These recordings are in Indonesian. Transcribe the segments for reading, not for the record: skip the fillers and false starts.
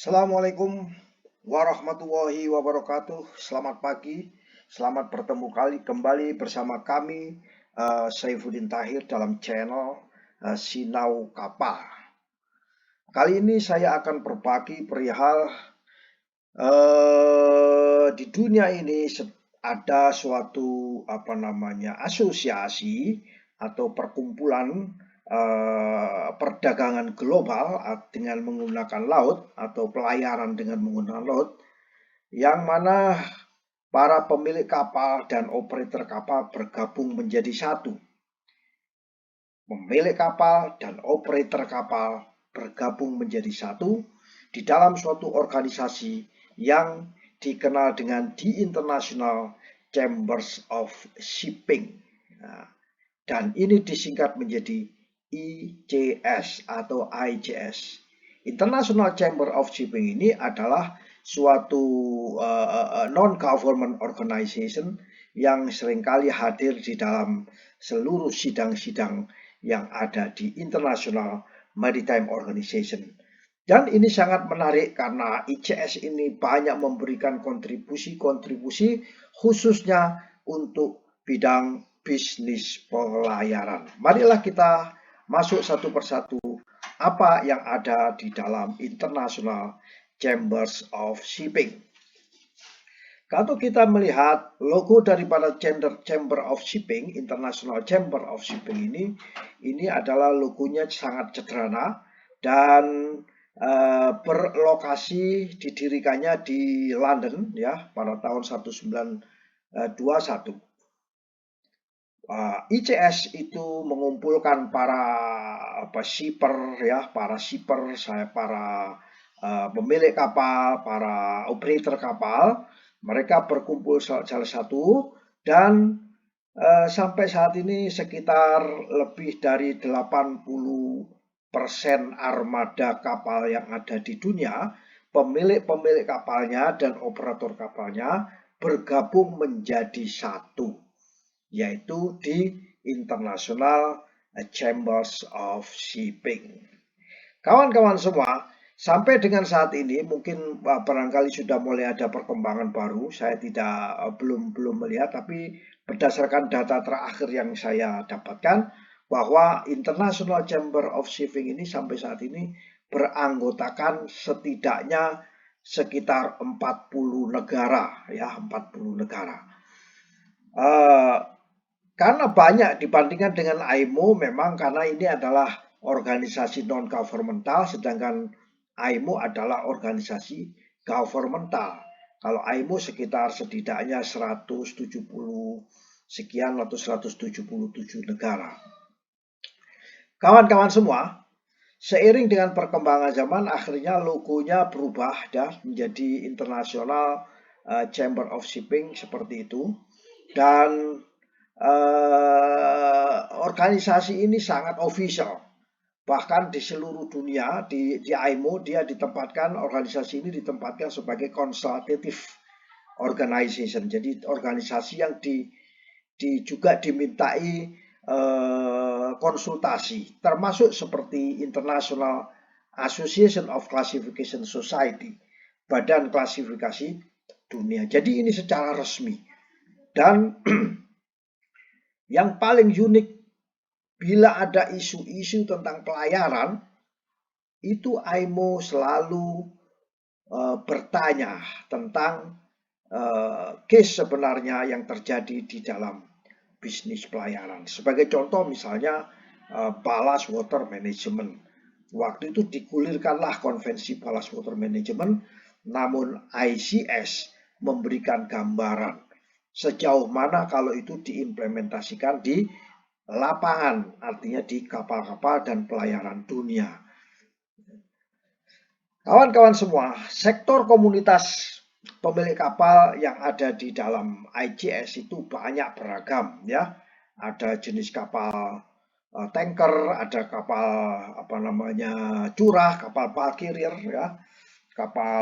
Assalamualaikum warahmatullahi wabarakatuh. Selamat pagi, selamat bertemu kembali bersama kami, Saifuddin Tahir dalam channel Sinau Kapal. Kali ini saya akan berbagi perihal di dunia ini ada suatu asosiasi atau perkumpulan perdagangan global dengan menggunakan laut atau pelayaran dengan menggunakan laut, yang mana para pemilik kapal dan operator kapal bergabung menjadi satu. Pemilik kapal dan operator kapal bergabung menjadi satu di dalam suatu organisasi yang dikenal dengan The International Chambers of Shipping. Dan ini disingkat menjadi ICS atau ICS. International Chamber of Shipping ini adalah suatu non-government organization yang seringkali hadir di dalam seluruh sidang-sidang yang ada di International Maritime Organization. Dan ini sangat menarik karena ICS ini banyak memberikan kontribusi khususnya untuk bidang bisnis pelayaran. Marilah kita masuk satu persatu apa yang ada di dalam International Chambers of Shipping. Kalau kita melihat logo daripada Chamber of Shipping, International Chamber of Shipping ini adalah logonya sangat sederhana dan berlokasi didirikannya di London ya pada tahun 1921. ICS itu mengumpulkan para shipper ya, para pemilik kapal, para operator kapal. Mereka berkumpul salah satu dan sampai saat ini sekitar lebih dari 80% armada kapal yang ada di dunia, pemilik kapalnya dan operator kapalnya bergabung menjadi satu, yaitu di International Chambers of Shipping. Kawan-kawan semua, sampai dengan saat ini mungkin barangkali sudah mulai ada perkembangan baru. Saya belum melihat, tapi berdasarkan data terakhir yang saya dapatkan bahwa International Chamber of Shipping ini sampai saat ini beranggotakan setidaknya sekitar 40 negara ya, 40 negara. Karena banyak dibandingkan dengan IMO, memang karena ini adalah organisasi non-governmental, sedangkan IMO adalah organisasi governmental. Kalau IMO sekitar setidaknya 170 sekian atau 177 negara. Kawan-kawan semua, seiring dengan perkembangan zaman, akhirnya logonya berubah dan menjadi International Chamber of Shipping seperti itu. Dan organisasi ini sangat official. Bahkan di seluruh dunia, di IMO organisasi ini ditempatkan sebagai consultative organization. Jadi organisasi yang juga dimintai konsultasi, termasuk seperti International Association of Classification Society, badan klasifikasi dunia. Jadi ini secara resmi. Dan yang paling unik, bila ada isu-isu tentang pelayaran, itu IMO selalu bertanya tentang case sebenarnya yang terjadi di dalam bisnis pelayaran. Sebagai contoh misalnya ballast water management. Waktu itu digulirkanlah konvensi ballast water management, namun ICS memberikan gambaran sejauh mana kalau itu diimplementasikan di lapangan, artinya di kapal-kapal dan pelayaran dunia. Kawan-kawan semua, sektor komunitas pemilik kapal yang ada di dalam ICS itu banyak beragam ya. Ada jenis kapal tanker, ada kapal curah, kapal bulk carrier ya, kapal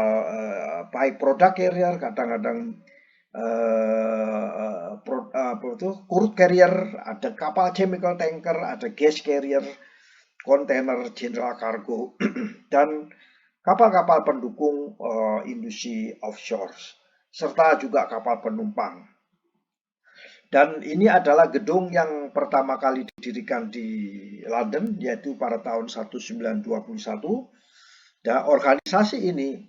baik product carrier, kadang-kadang crude carrier, ada kapal chemical tanker, ada gas carrier, kontainer general cargo dan kapal-kapal pendukung industri offshore, serta juga kapal penumpang. Dan ini adalah gedung yang pertama kali didirikan di London, yaitu pada tahun 1921. Dan organisasi ini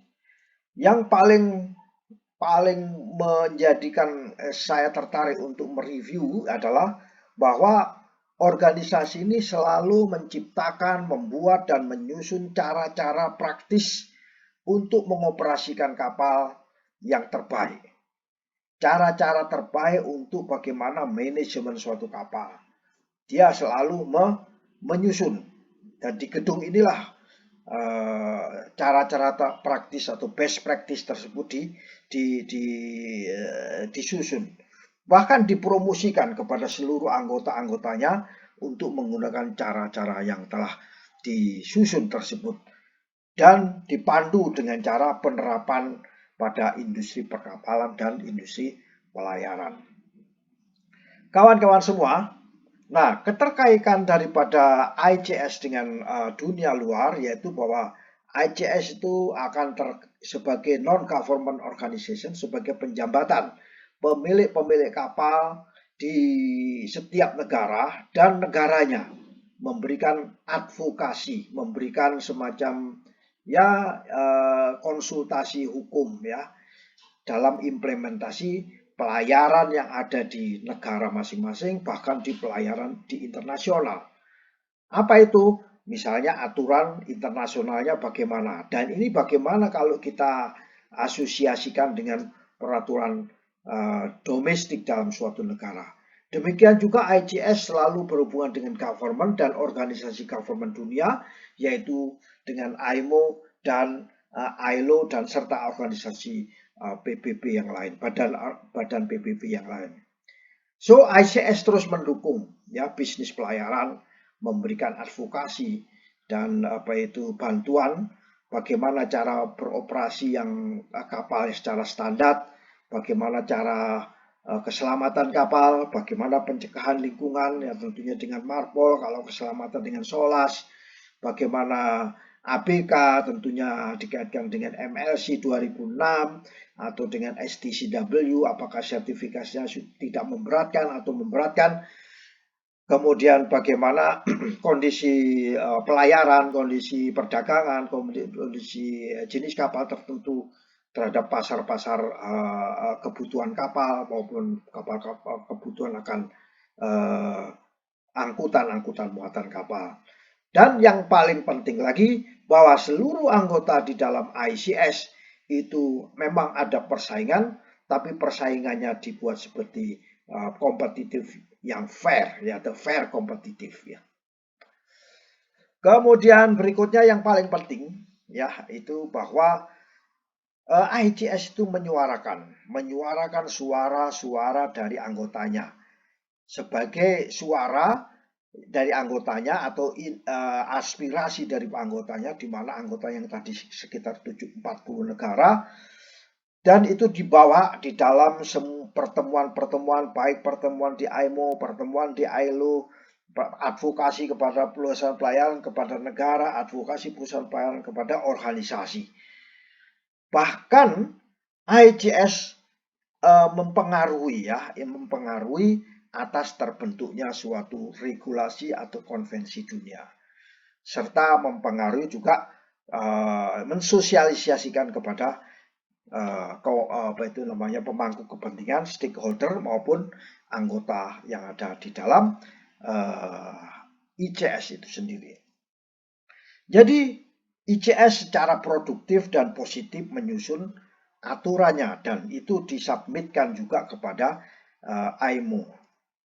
yang paling menjadikan saya tertarik untuk mereview adalah bahwa organisasi ini selalu menciptakan, membuat, dan menyusun cara-cara praktis untuk mengoperasikan kapal yang terbaik. Cara-cara terbaik untuk bagaimana manajemen suatu kapal. Dia selalu menyusun. Dan di gedung inilah cara-cara praktis atau best practice tersebut disusun. Bahkan dipromosikan kepada seluruh anggota-anggotanya untuk menggunakan cara-cara yang telah disusun tersebut. Dan dipandu dengan cara penerapan pada industri perkapalan dan industri pelayaran. Kawan-kawan semua, nah keterkaitan daripada ICS dengan dunia luar yaitu bahwa ICS itu akan sebagai non-government organization, sebagai penjambatan pemilik-pemilik kapal di setiap negara dan negaranya memberikan advokasi, memberikan semacam konsultasi hukum dalam implementasi pelayaran yang ada di negara masing-masing, bahkan di pelayaran di internasional. Apa itu? Misalnya aturan internasionalnya bagaimana, dan ini bagaimana kalau kita asosiasikan dengan peraturan domestik dalam suatu negara. Demikian juga ICS selalu berhubungan dengan government dan organisasi government dunia, yaitu dengan IMO dan ILO dan serta organisasi PBB yang lain, badan PBB yang lain. So ICS terus mendukung bisnis pelayaran, memberikan advokasi dan bantuan bagaimana cara beroperasi yang kapal secara standar, bagaimana cara keselamatan kapal, bagaimana pencegahan lingkungan, tentunya dengan marpol, kalau keselamatan dengan SOLAS, bagaimana ABK tentunya dikaitkan dengan MLC 2006 atau dengan STCW, apakah sertifikasinya tidak memberatkan atau memberatkan. Kemudian bagaimana kondisi pelayaran, kondisi perdagangan, kondisi jenis kapal tertentu terhadap pasar-pasar kebutuhan kapal maupun kapal-kapal kebutuhan akan angkutan muatan kapal. Dan yang paling penting lagi bahwa seluruh anggota di dalam ICS itu memang ada persaingan, tapi persaingannya dibuat seperti kompetitif yang fair, the fair kompetitif Kemudian berikutnya yang paling penting itu bahwa ICS itu menyuarakan suara-suara dari anggotanya sebagai suara dari anggotanya atau aspirasi dari anggotanya, di mana anggota yang tadi sekitar 40 negara, dan itu dibawa di dalam pertemuan-pertemuan, baik pertemuan di IMO, pertemuan di ILO, advokasi kepada perusahaan pelayaran, kepada negara, advokasi perusahaan pelayaran kepada organisasi. Bahkan ICS mempengaruhi atas terbentuknya suatu regulasi atau konvensi dunia, serta mempengaruhi juga mensosialisasikan kepada pemangku kepentingan, stakeholder maupun anggota yang ada di dalam ICS itu sendiri. Jadi ICS secara produktif dan positif menyusun aturannya dan itu disubmitkan juga kepada IMO.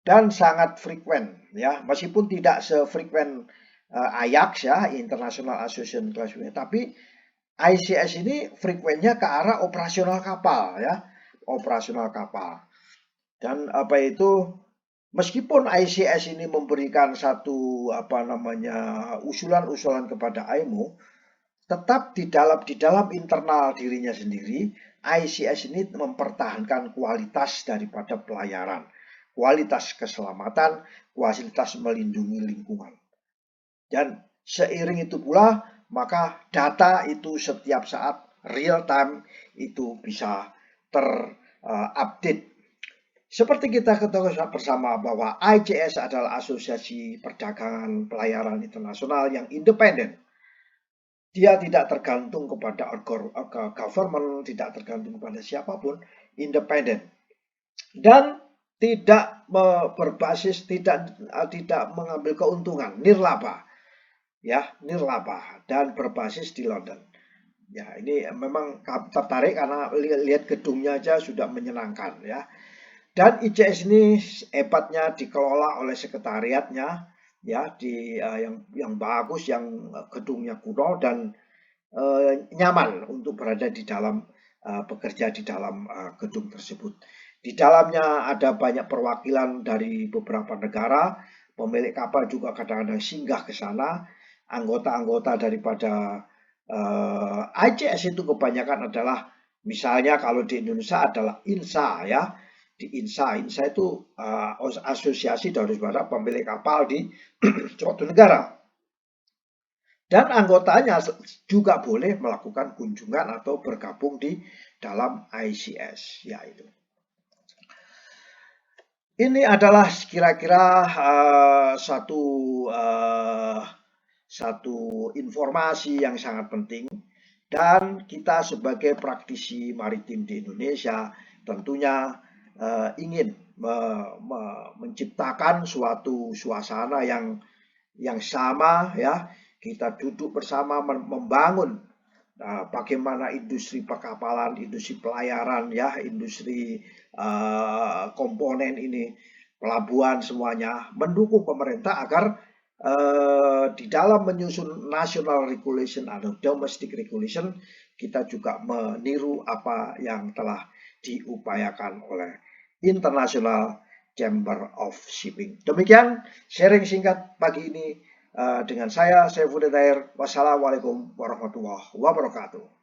Dan sangat frekuen meskipun tidak sefrekuen Ajax International Association Classification, tapi ICS ini frekuennya ke arah operasional kapal operasional kapal. Dan meskipun ICS ini memberikan satu usulan-usulan kepada IMO, tetap di dalam internal dirinya sendiri ICS ini mempertahankan kualitas daripada pelayaran, kualitas keselamatan, kualitas melindungi lingkungan. Dan seiring itu pula maka data itu setiap saat real time itu bisa terupdate. Seperti kita ketahui bersama bahwa ICS adalah Asosiasi Perdagangan Pelayaran Internasional yang independen. Dia tidak tergantung kepada government, tidak tergantung kepada siapapun, independen. Dan tidak berbasis, tidak mengambil keuntungan, nirlaba. Ya, nirlaba dan berbasis di London. Ya, ini memang tertarik karena lihat gedungnya aja sudah menyenangkan ya. Dan ICS ini hebatnya dikelola oleh sekretariatnya ya yang bagus, yang gedungnya kuno dan nyaman untuk berada di dalam bekerja di dalam gedung tersebut. Di dalamnya ada banyak perwakilan dari beberapa negara, pemilik kapal juga kadang-kadang singgah ke sana, anggota-anggota daripada ICS itu kebanyakan adalah, misalnya kalau di Indonesia adalah INSA ya, di INSA itu asosiasi dari para pemilik kapal di suatu negara. Dan anggotanya juga boleh melakukan kunjungan atau bergabung di dalam ICS, yaitu. Ini adalah kira-kira satu informasi yang sangat penting, dan kita sebagai praktisi maritim di Indonesia tentunya ingin menciptakan suatu suasana yang sama ya. Kita duduk bersama membangun bagaimana industri perkapalan, industri pelayaran ya, industri komponen ini, pelabuhan semuanya mendukung pemerintah agar di dalam menyusun national regulation atau domestic regulation kita juga meniru apa yang telah diupayakan oleh International Chamber of Shipping. Demikian sharing singkat pagi ini dengan saya Saiful Hidayat. Wassalamualaikum warahmatullahi wabarakatuh.